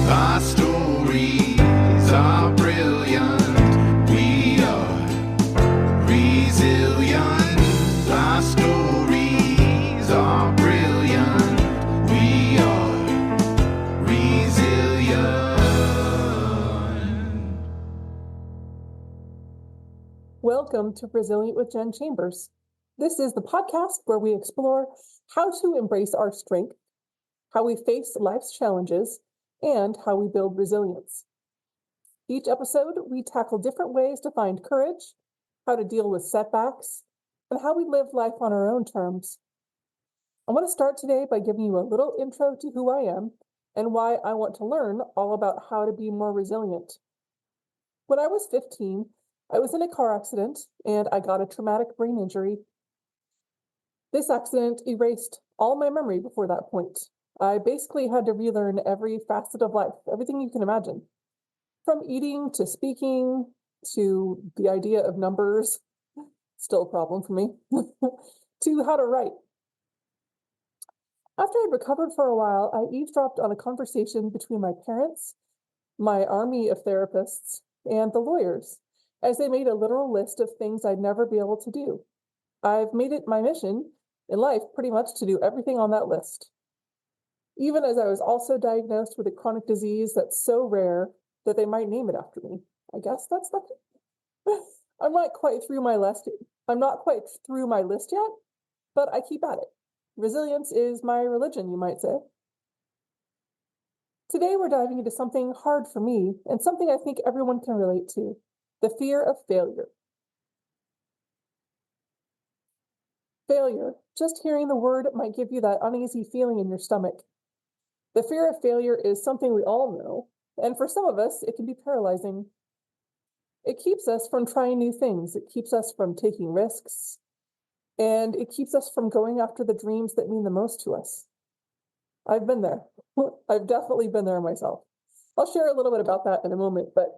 Our stories are brilliant. We are resilient. Our stories are brilliant. We are resilient. Welcome to Resilient with Jen Chambers. This is the podcast where we explore how to embrace our strength, how we face life's challenges, and how we build resilience. Each episode, we tackle different ways to find courage, how to deal with setbacks, and how we live life on our own terms. I want to start today by giving you a little intro to who I am and why I want to learn all about how to be more resilient. When I was 15, I was in a car accident and I got a traumatic brain injury. This accident erased all my memory before that point. I basically had to relearn every facet of life, everything you can imagine. From eating to speaking to the idea of numbers, still a problem for me, to how to write. After I'd recovered for a while, I eavesdropped on a conversation between my parents, my army of therapists, and the lawyers, as they made a literal list of things I'd never be able to do. I've made it my mission in life pretty much to do everything on that list. Even as I was also diagnosed with a chronic disease that's so rare that they might name it after me. I guess that's lucky. I'm not quite through my list yet, but I keep at it. Resilience is my religion, you might say. Today we're diving into something hard for me and something I think everyone can relate to, the fear of failure. Failure, just hearing the word might give you that uneasy feeling in your stomach. The fear of failure is something we all know, and for some of us, it can be paralyzing. It keeps us from trying new things. It keeps us from taking risks, and it keeps us from going after the dreams that mean the most to us. I've been there. I've definitely been there myself. I'll share a little bit about that in a moment, but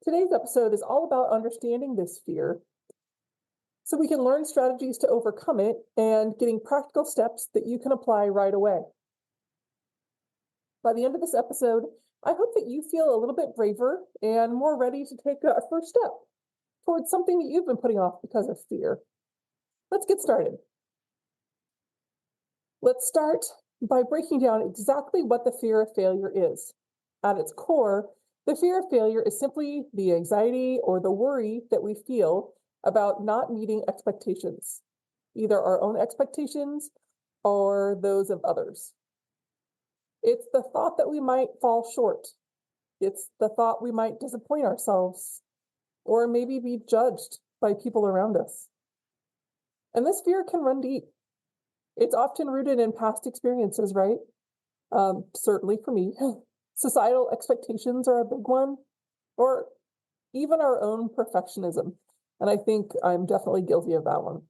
today's episode is all about understanding this fear so we can learn strategies to overcome it and getting practical steps that you can apply right away. By the end of this episode, I hope that you feel a little bit braver and more ready to take a first step towards something that you've been putting off because of fear. Let's get started. Let's start by breaking down exactly what the fear of failure is. At its core, the fear of failure is simply the anxiety or the worry that we feel about not meeting expectations, either our own expectations or those of others. It's the thought that we might fall short. It's the thought we might disappoint ourselves or maybe be judged by people around us. And this fear can run deep. It's often rooted in past experiences, right? Certainly for me. Societal expectations are a big one, or even our own perfectionism. And I think I'm definitely guilty of that one.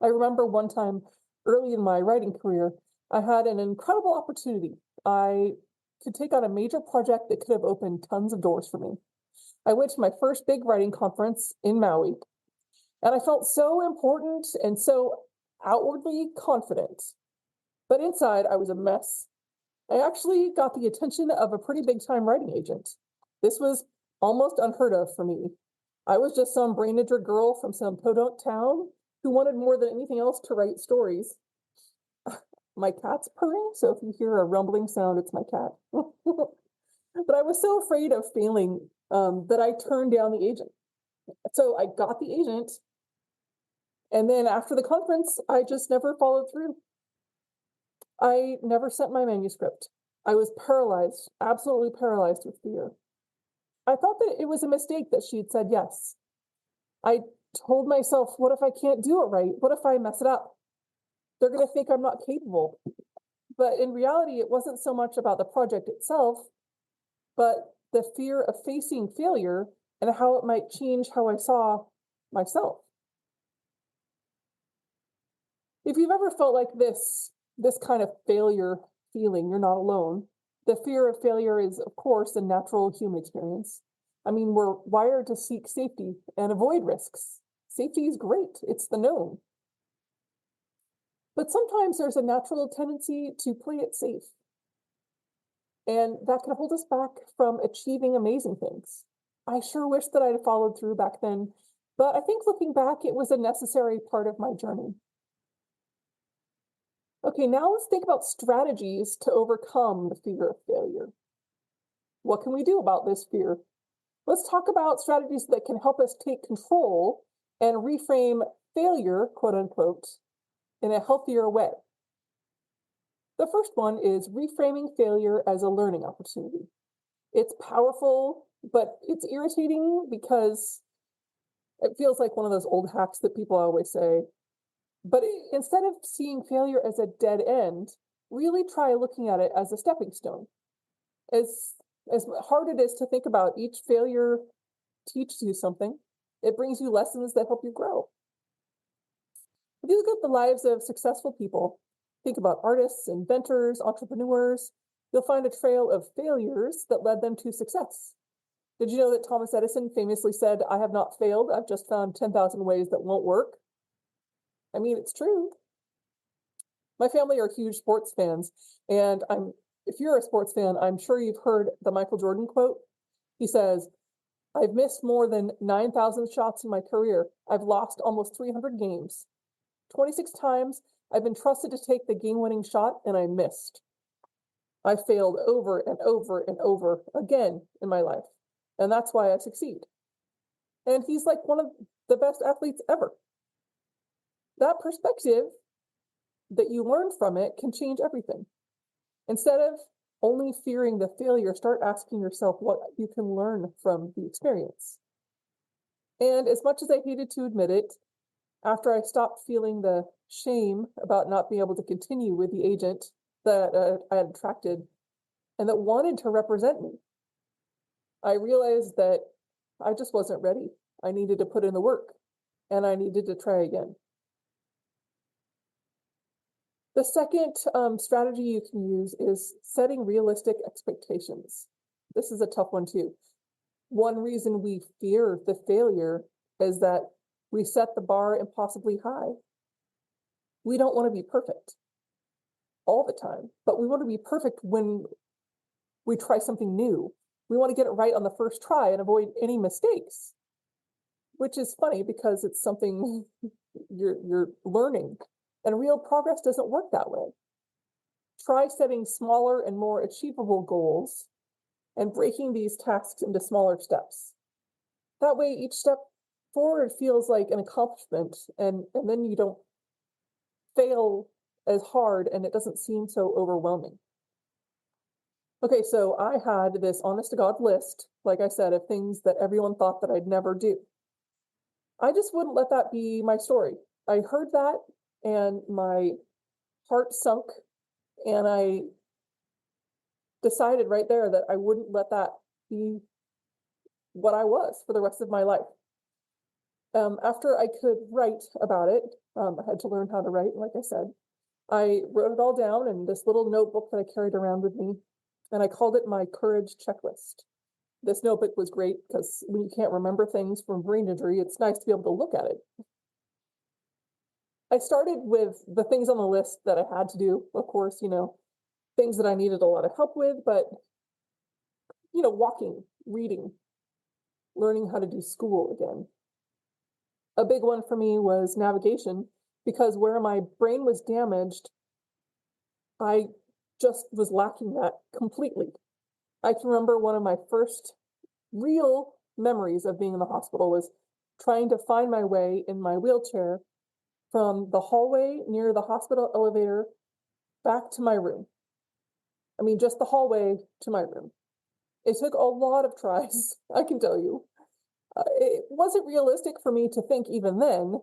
I remember one time early in my writing career, I had an incredible opportunity. I could take on a major project that could have opened tons of doors for me. I went to my first big writing conference in Maui, and I felt so important and so outwardly confident. But inside, I was a mess. I actually got the attention of a pretty big-time writing agent. This was almost unheard of for me. I was just some brain injured girl from some podunk town who wanted more than anything else to write stories. My cat's purring, so if you hear a rumbling sound, it's my cat. But I was so afraid of failing that I turned down the agent. So I got the agent, and then after the conference, I just never followed through. I never sent my manuscript. I was paralyzed, absolutely paralyzed with fear. I thought that it was a mistake that she'd said yes. I told myself, what if I can't do it right? What if I mess it up? They're going to think I'm not capable. But in reality, it wasn't so much about the project itself, but the fear of facing failure and how it might change how I saw myself. If you've ever felt like this kind of failure feeling, you're not alone. The fear of failure is, of course, a natural human experience. I mean, we're wired to seek safety and avoid risks. Safety is great. It's the known. But sometimes there's a natural tendency to play it safe. And that can hold us back from achieving amazing things. I sure wish that I'd followed through back then, but I think looking back, it was a necessary part of my journey. Okay, now let's think about strategies to overcome the fear of failure. What can we do about this fear? Let's talk about strategies that can help us take control and reframe failure, quote unquote, in a healthier way. The first one is reframing failure as a learning opportunity. It's powerful, but it's irritating because it feels like one of those old hacks that people always say. But instead of seeing failure as a dead end, really try looking at it as a stepping stone. As hard it is to think about, each failure teaches you something. It brings you lessons that help you grow. If you look at the lives of successful people, think about artists, inventors, entrepreneurs, you'll find a trail of failures that led them to success. Did you know that Thomas Edison famously said, "I have not failed, I've just found 10,000 ways that won't work"? I mean, it's true. My family are huge sports fans, and if you're a sports fan, I'm sure you've heard the Michael Jordan quote. He says, "I've missed more than 9,000 shots in my career. I've lost almost 300 games. 26 times I've been trusted to take the game-winning shot and I missed. I failed over and over and over again in my life, and that's why I succeed." And he's like one of the best athletes ever. That perspective that you learn from it can change everything. Instead of only fearing the failure, start asking yourself what you can learn from the experience. And as much as I hated to admit it, after I stopped feeling the shame about not being able to continue with the agent that I had attracted and that wanted to represent me, I realized that I just wasn't ready. I needed to put in the work and I needed to try again. The second strategy you can use is setting realistic expectations. This is a tough one too. One reason we fear the failure is that we set the bar impossibly high. We don't want to be perfect all the time, but we want to be perfect when we try something new. We want to get it right on the first try and avoid any mistakes, which is funny because it's something you're learning. And real progress doesn't work that way. Try setting smaller and more achievable goals and breaking these tasks into smaller steps. That way, each step forward feels like an accomplishment, and then you don't fail as hard and it doesn't seem so overwhelming. Okay, so I had this honest to God list, like I said, of things that everyone thought that I'd never do. I just wouldn't let that be my story. I heard that and my heart sunk, and I decided right there that I wouldn't let that be what I was for the rest of my life. After I could write about it, I had to learn how to write, like I said. I wrote it all down in this little notebook that I carried around with me, and I called it my courage checklist. This notebook was great because when you can't remember things from brain injury, it's nice to be able to look at it. I started with the things on the list that I had to do, of course, things that I needed a lot of help with, but, walking, reading, learning how to do school again. A big one for me was navigation, because where my brain was damaged, I just was lacking that completely. I can remember one of my first real memories of being in the hospital was trying to find my way in my wheelchair from the hallway near the hospital elevator back to my room. I mean, just the hallway to my room. It took a lot of tries, I can tell you. It wasn't realistic for me to think even then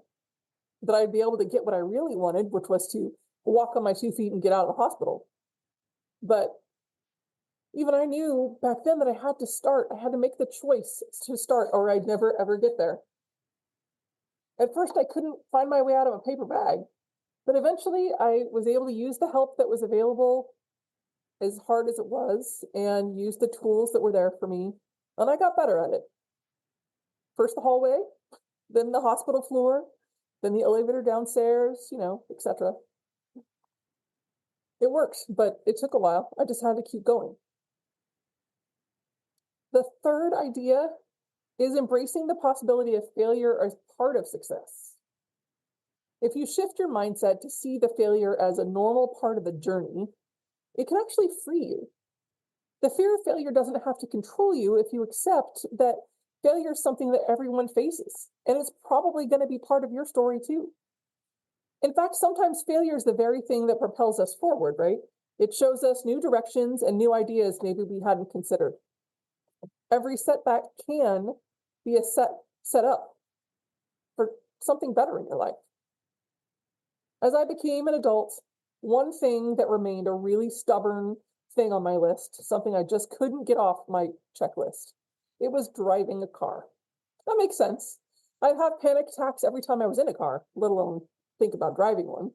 that I'd be able to get what I really wanted, which was to walk on my 2 feet and get out of the hospital. But even I knew back then that I had to start. I had to make the choice to start, or I'd never, ever get there. At first, I couldn't find my way out of a paper bag, but eventually I was able to use the help that was available, as hard as it was, and use the tools that were there for me, and I got better at it. First the hallway, then the hospital floor, then the elevator downstairs, etc. It worked, but it took a while. I just had to keep going. The third idea is embracing the possibility of failure as part of success. If you shift your mindset to see the failure as a normal part of the journey, it can actually free you. The fear of failure doesn't have to control you if you accept that failure is something that everyone faces, and it's probably going to be part of your story too. In fact, sometimes failure is the very thing that propels us forward, right? It shows us new directions and new ideas maybe we hadn't considered. Every setback can be a set up for something better in your life. As I became an adult, one thing that remained a really stubborn thing on my list, something I just couldn't get off my checklist, it was driving a car. That makes sense. I'd have panic attacks every time I was in a car, let alone think about driving one.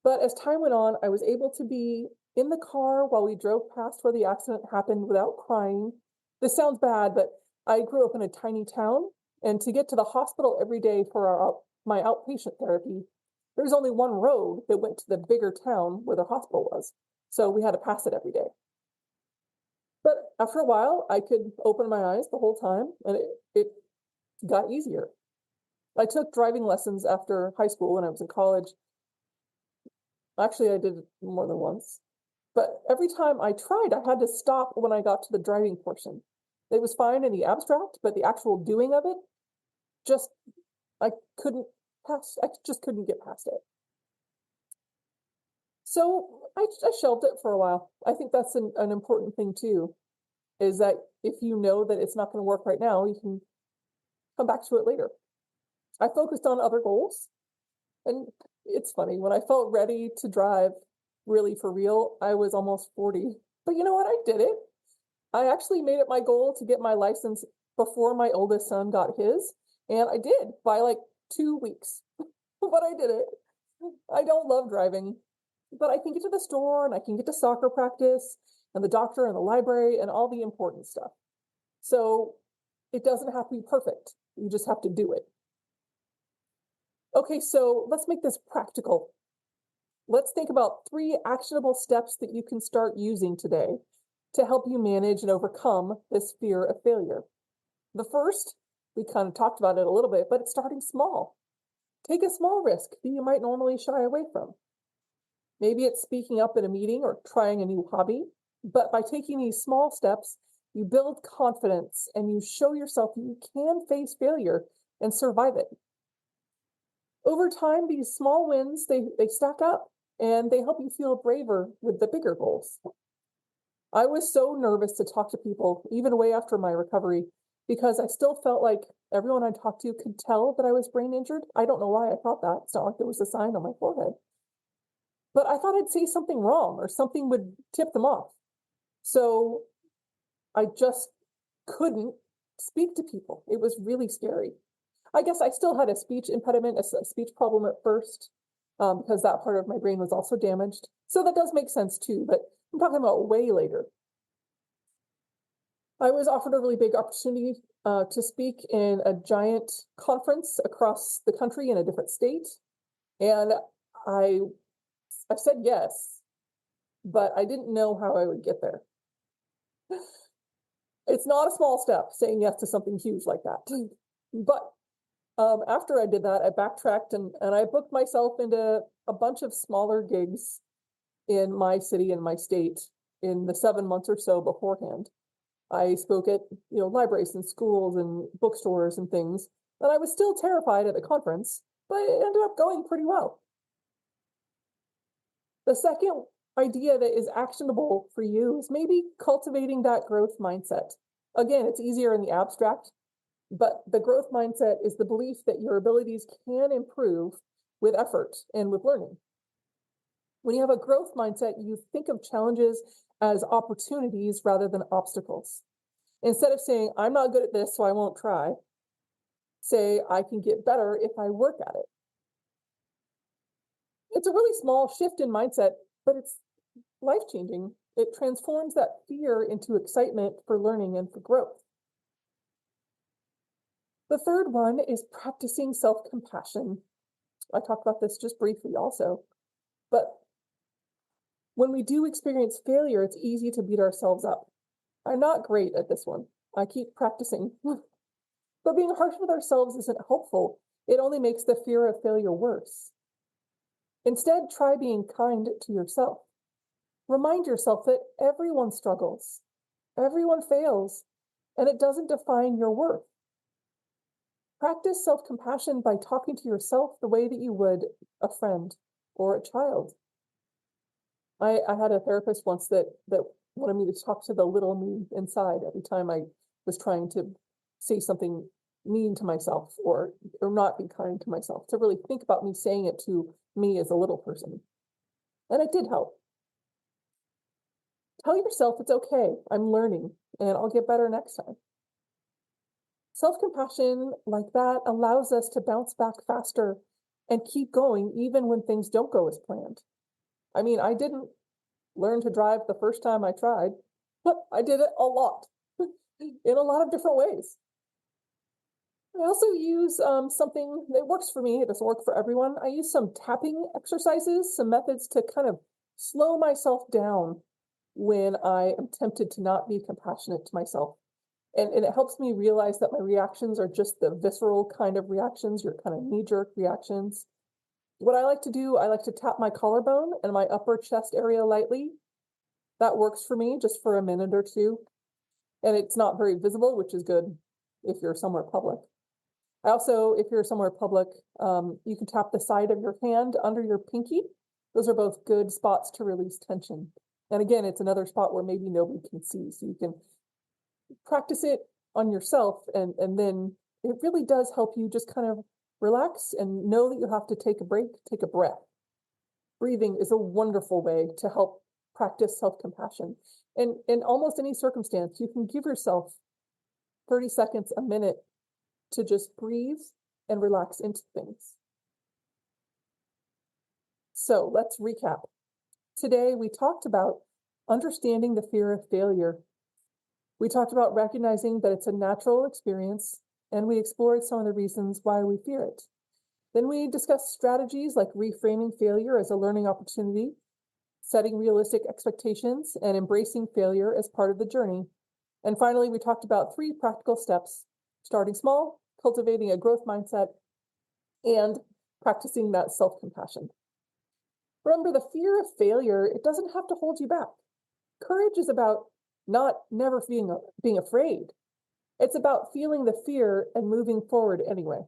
But as time went on, I was able to be in the car while we drove past where the accident happened without crying. This sounds bad, but I grew up in a tiny town, and to get to the hospital every day for my outpatient therapy, there was only one road that went to the bigger town where the hospital was. So we had to pass it every day. But after a while, I could open my eyes the whole time, and it got easier. I took driving lessons after high school when I was in college. Actually, I did it more than once. But every time I tried, I had to stop when I got to the driving portion. It was fine in the abstract, but the actual doing of it, just, I just couldn't get past it. So I shelved it for a while. I think that's an important thing too, is that if you know that it's not going to work right now, you can come back to it later. I focused on other goals. And it's funny, when I felt ready to drive really for real, I was almost 40. But you know what? I did it. I actually made it my goal to get my license before my oldest son got his. And I did by like 2 weeks. But I did it. I don't love driving, but I can get to the store and I can get to soccer practice and the doctor and the library and all the important stuff. So it doesn't have to be perfect. You just have to do it. Okay, so let's make this practical. Let's think about 3 actionable steps that you can start using today to help you manage and overcome this fear of failure. The first, we kind of talked about it a little bit, but it's starting small. Take a small risk that you might normally shy away from. Maybe it's speaking up in a meeting or trying a new hobby, but by taking these small steps, you build confidence and you show yourself that you can face failure and survive it. Over time, these small wins, they stack up and they help you feel braver with the bigger goals. I was so nervous to talk to people, even way after my recovery, because I still felt like everyone I talked to could tell that I was brain injured. I don't know why I thought that. It's not like there was a sign on my forehead. But I thought I'd say something wrong or something would tip them off. So I just couldn't speak to people. It was really scary. I guess I still had a speech impediment, a speech problem at first, because that part of my brain was also damaged. So that does make sense too, but I'm talking about way later. I was offered a really big opportunity to speak in a giant conference across the country in a different state. And I said yes, but I didn't know how I would get there. It's not a small step saying yes to something huge like that. But after I did that, I backtracked and I booked myself into a bunch of smaller gigs in my city and my state in the 7 months or so beforehand. I spoke at libraries and schools and bookstores and things, and I was still terrified at the conference, but it ended up going pretty well. The second idea that is actionable for you is maybe cultivating that growth mindset. Again, it's easier in the abstract, but the growth mindset is the belief that your abilities can improve with effort and with learning. When you have a growth mindset, you think of challenges as opportunities rather than obstacles. Instead of saying, I'm not good at this, so I won't try, say, I can get better if I work at it. It's a really small shift in mindset, but it's life-changing. It transforms that fear into excitement for learning and for growth. The third one is practicing self-compassion. I talked about this just briefly also, but when we do experience failure, it's easy to beat ourselves up. I'm not great at this one. I keep practicing. But being harsh with ourselves isn't helpful. It only makes the fear of failure worse. Instead, try being kind to yourself. Remind yourself that everyone struggles, everyone fails, and it doesn't define your worth. Practice self-compassion by talking to yourself the way that you would a friend or a child. I had a therapist once that wanted me to talk to the little me inside every time I was trying to say something mean to myself or not be kind to myself, to really think about me saying it to me as a little person. And it did help. Tell yourself it's okay, I'm learning, and I'll get better next time. Self-compassion like that allows us to bounce back faster and keep going even when things don't go as planned. I mean, I didn't learn to drive the first time I tried, but I did it a lot in a lot of different ways. I also use something that works for me. It doesn't work for everyone. I use some tapping exercises, some methods to kind of slow myself down when I am tempted to not be compassionate to myself. And it helps me realize that my reactions are just the visceral kind of reactions, your kind of knee-jerk reactions. What I like to do, I like to tap my collarbone and my upper chest area lightly. That works for me just for a minute or two. And it's not very visible, which is good if you're somewhere public. Also, if you're somewhere public, you can tap the side of your hand under your pinky. Those are both good spots to release tension. And again, it's another spot where maybe nobody can see. So you can practice it on yourself, and then it really does help you just kind of relax and know that you have to take a break, take a breath. Breathing is a wonderful way to help practice self-compassion. And in almost any circumstance, you can give yourself 30 seconds, a minute to just breathe and relax into things. So let's recap. Today, we talked about understanding the fear of failure. We talked about recognizing that it's a natural experience, and we explored some of the reasons why we fear it. Then we discussed strategies like reframing failure as a learning opportunity, setting realistic expectations, and embracing failure as part of the journey. And finally, we talked about 3 practical steps: starting small, cultivating a growth mindset, and practicing that self-compassion. Remember, the fear of failure, it doesn't have to hold you back. Courage is about never being afraid. It's about feeling the fear and moving forward anyway.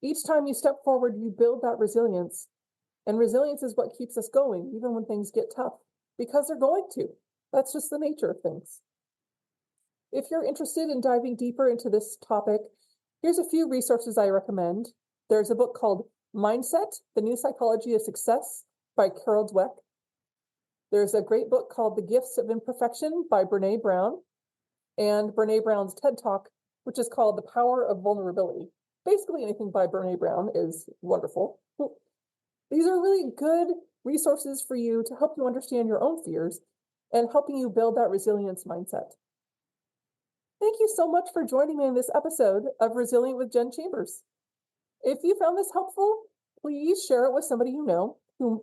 Each time you step forward, you build that resilience. And resilience is what keeps us going, even when things get tough, because they're going to. That's just the nature of things. If you're interested in diving deeper into this topic, here's a few resources I recommend. There's a book called Mindset, The New Psychology of Success by Carol Dweck. There's a great book called The Gifts of Imperfection by Brene Brown, and Brene Brown's TED Talk, which is called The Power of Vulnerability. Basically anything by Brene Brown is wonderful. These are really good resources for you to help you understand your own fears and helping you build that resilience mindset. Thank you so much for joining me in this episode of Resilient with Jen Chambers. If you found this helpful, please share it with somebody you know, who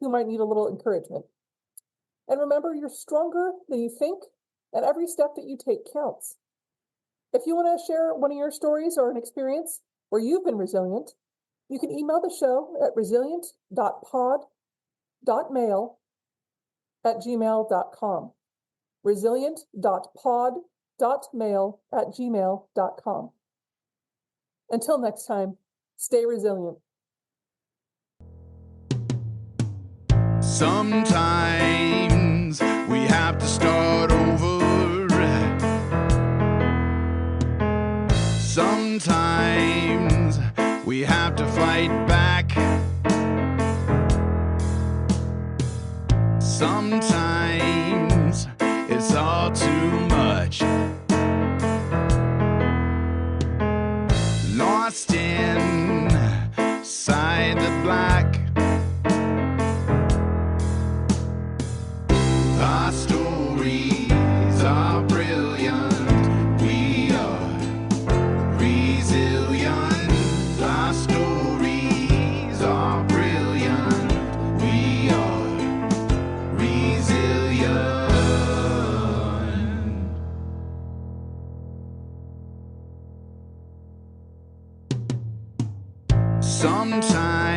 might need a little encouragement. And remember, you're stronger than you think, and every step that you take counts. If you want to share one of your stories or an experience where you've been resilient, you can email the show at resilient.pod.mail@gmail.com. resilient.pod.mail@gmail.com. Until next time, stay resilient. Sometimes we have to start over. Sometimes we have to fight back. Sometimes it's all too much. Lost inside the black. Our stories are brilliant. We are resilient. Our stories are brilliant. We are resilient. Sometimes